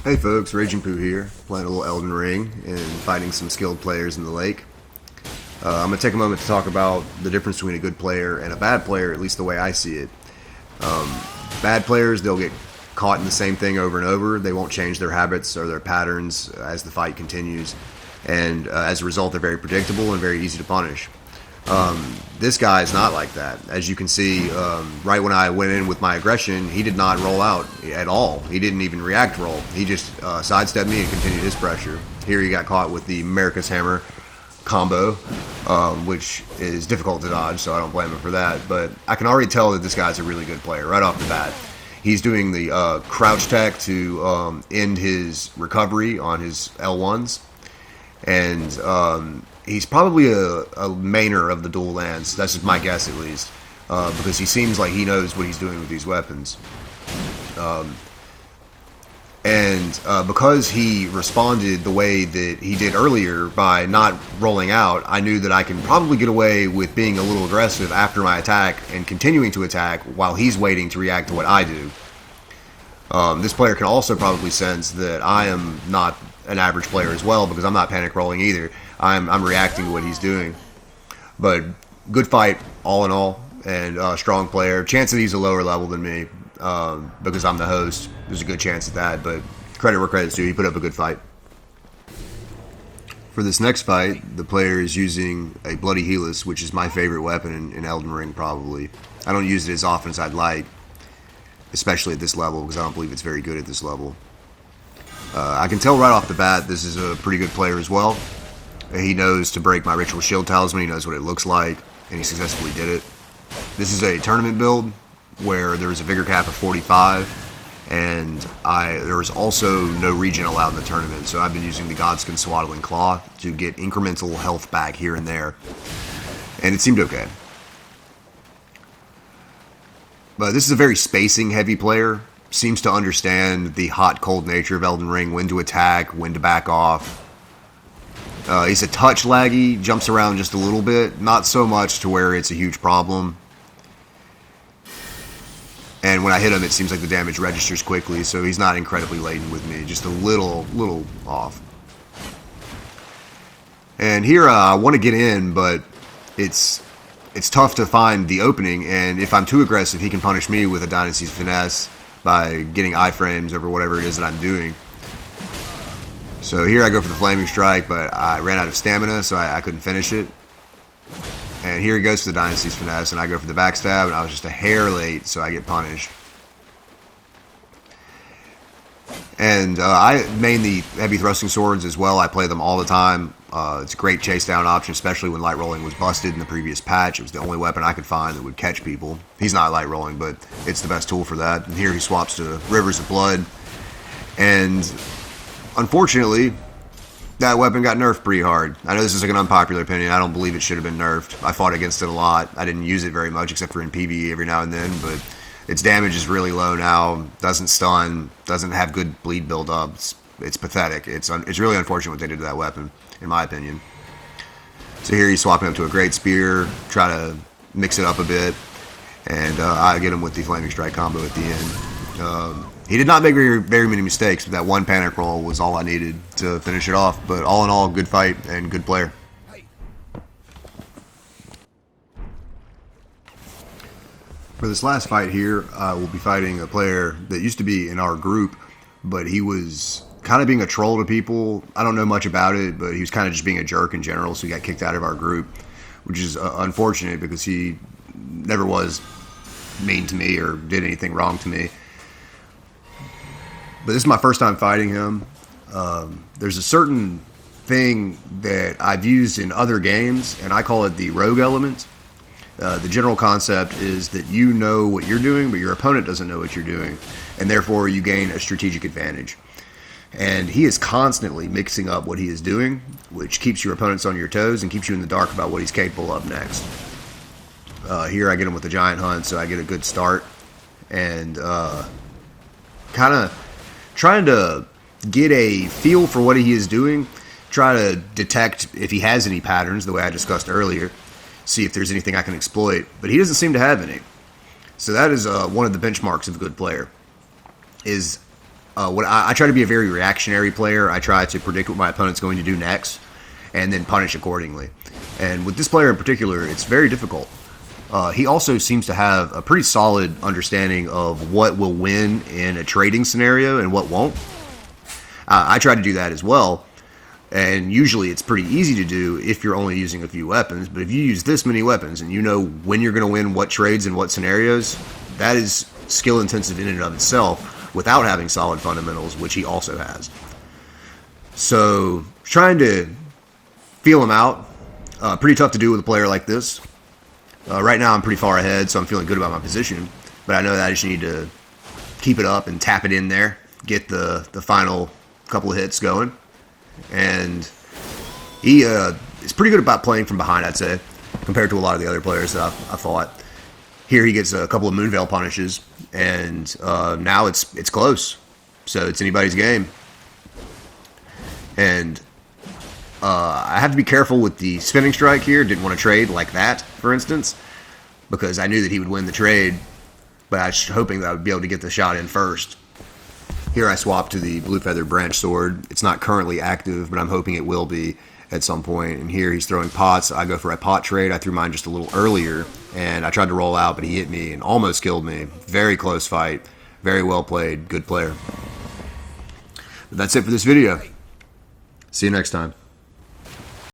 Hey folks, Raging Poo here, playing a little Elden Ring and fighting some skilled players in the lake. I'm going to take a moment to talk about the difference between a good player and a bad player, at least the way I see it. Bad players, they'll get caught in the same thing over and over. They won't change their habits or their patterns as the fight continues. And as a result, they're very predictable and very easy to punish. This guy is not like that. As you can see, right when I went in with my aggression, he did not roll out at all. He didn't even react roll. He just sidestepped me and continued his pressure. Here he got caught with the America's Hammer combo, which is difficult to dodge, so I don't blame him for that. But I can already tell that this guy's a really good player right off the bat. He's doing the crouch tech to end his recovery on his L1s. And he's probably a mainer of the dual lands. That's just my guess, at least, because he seems like he knows what he's doing with these weapons. And because he responded the way that he did earlier by not rolling out, I knew that I can probably get away with being a little aggressive after my attack and continuing to attack while he's waiting to react to what I do. This player can also probably sense that I am not an average player as well, because I'm not panic rolling either. I'm reacting to what he's doing. But good fight all in all, and strong player. Chance that he's a lower level than me, because I'm the host. There's a good chance of that, but credit where credit's due. He put up a good fight. For this next fight, the player is using a Bloody Helix, which is my favorite weapon in Elden Ring, probably. I don't use it as often as I'd like, especially at this level, because I don't believe it's very good at this level. I can tell right off the bat this is a pretty good player as well. He knows to break my Ritual Shield Talisman. He knows what it looks like, and he successfully did it. This is a tournament build where there's a vigor cap of 45, and there is also no regen allowed in the tournament, so I've been using the Godskin Swaddling Claw to get incremental health back here and there, and it seemed okay. But this is a very spacing-heavy player. Seems to understand the hot-cold nature of Elden Ring, when to attack, when to back off. He's a touch laggy, jumps around just a little bit, not so much to where it's a huge problem. And when I hit him, it seems like the damage registers quickly, so he's not incredibly laden with me, just a little off. And here I want to get in, but it's tough to find the opening, and if I'm too aggressive, he can punish me with a Dynasty's Finesse by getting iframes over whatever it is that I'm doing. So here I go for the Flaming Strike, but I ran out of stamina, so I couldn't finish it. And here he goes to the Dynasty's Finesse, and I go for the Backstab, and I was just a hair late, so I get punished. And I main the Heavy Thrusting Swords as well. I play them all the time. It's a great chase down option, especially when light rolling was busted in the previous patch. It was the only weapon I could find that would catch people. He's not light rolling, but it's the best tool for that. And here he swaps to Rivers of Blood. And unfortunately, that weapon got nerfed pretty hard. I know this is like an unpopular opinion. I don't believe it should have been nerfed. I fought against it a lot. I didn't use it very much except for in PvE every now and then, but its damage is really low now. Doesn't stun, doesn't have good bleed build-up. It's pathetic. It's really unfortunate what they did to that weapon, in my opinion. So here he's swapping up to a Great Spear, try to mix it up a bit, and I get him with the Flaming Strike combo at the end. He did not make very many mistakes, but that one panic roll was all I needed to finish it off. But all in all, good fight and good player. For this last fight here, I will be fighting a player that used to be in our group, but he was kind of being a troll to people. I don't know much about it, but he was kind of just being a jerk in general, so he got kicked out of our group, which is unfortunate because he never was mean to me or did anything wrong to me. But this is my first time fighting him. There's a certain thing that I've used in other games, and I call it the rogue element. The general concept is that you know what you're doing, but your opponent doesn't know what you're doing, and therefore you gain a strategic advantage. And he is constantly mixing up what he is doing, which keeps your opponents on your toes and keeps you in the dark about what he's capable of next. Here I get him with the Giant Hunt, so I get a good start. And kind of trying to get a feel for what he is doing, try to detect if he has any patterns, the way I discussed earlier, see if there's anything I can exploit. But he doesn't seem to have any. So that is one of the benchmarks of a good player, is I try to be a very reactionary player. I try to predict what my opponent's going to do next, and then punish accordingly. And with this player in particular, it's very difficult. He also seems to have a pretty solid understanding of what will win in a trading scenario and what won't. I try to do that as well, and usually it's pretty easy to do if you're only using a few weapons. But if you use this many weapons and you know when you're going to win what trades and what scenarios, that is skill intensive in and of itself without having solid fundamentals, which he also has. So trying to feel him out, pretty tough to do with a player like this. Right now I'm pretty far ahead, so I'm feeling good about my position, but I know that I just need to keep it up and tap it in there, get the final couple of hits going. And he is pretty good about playing from behind, I'd say, compared to a lot of the other players that I fought. Here he gets a couple of Moonveil punishes, and now it's close. So it's anybody's game. And I have to be careful with the spinning strike here. Didn't want to trade like that, for instance, because I knew that he would win the trade, but I was hoping that I would be able to get the shot in first. Here I swapped to the Blue Feather Branch Sword. It's not currently active, but I'm hoping it will be at some point. And here he's throwing pots. I go for a pot trade. I threw mine just a little earlier, and I tried to roll out, but he hit me and almost killed me. Very close fight. Very well played. Good player. But that's it for this video. See you next time.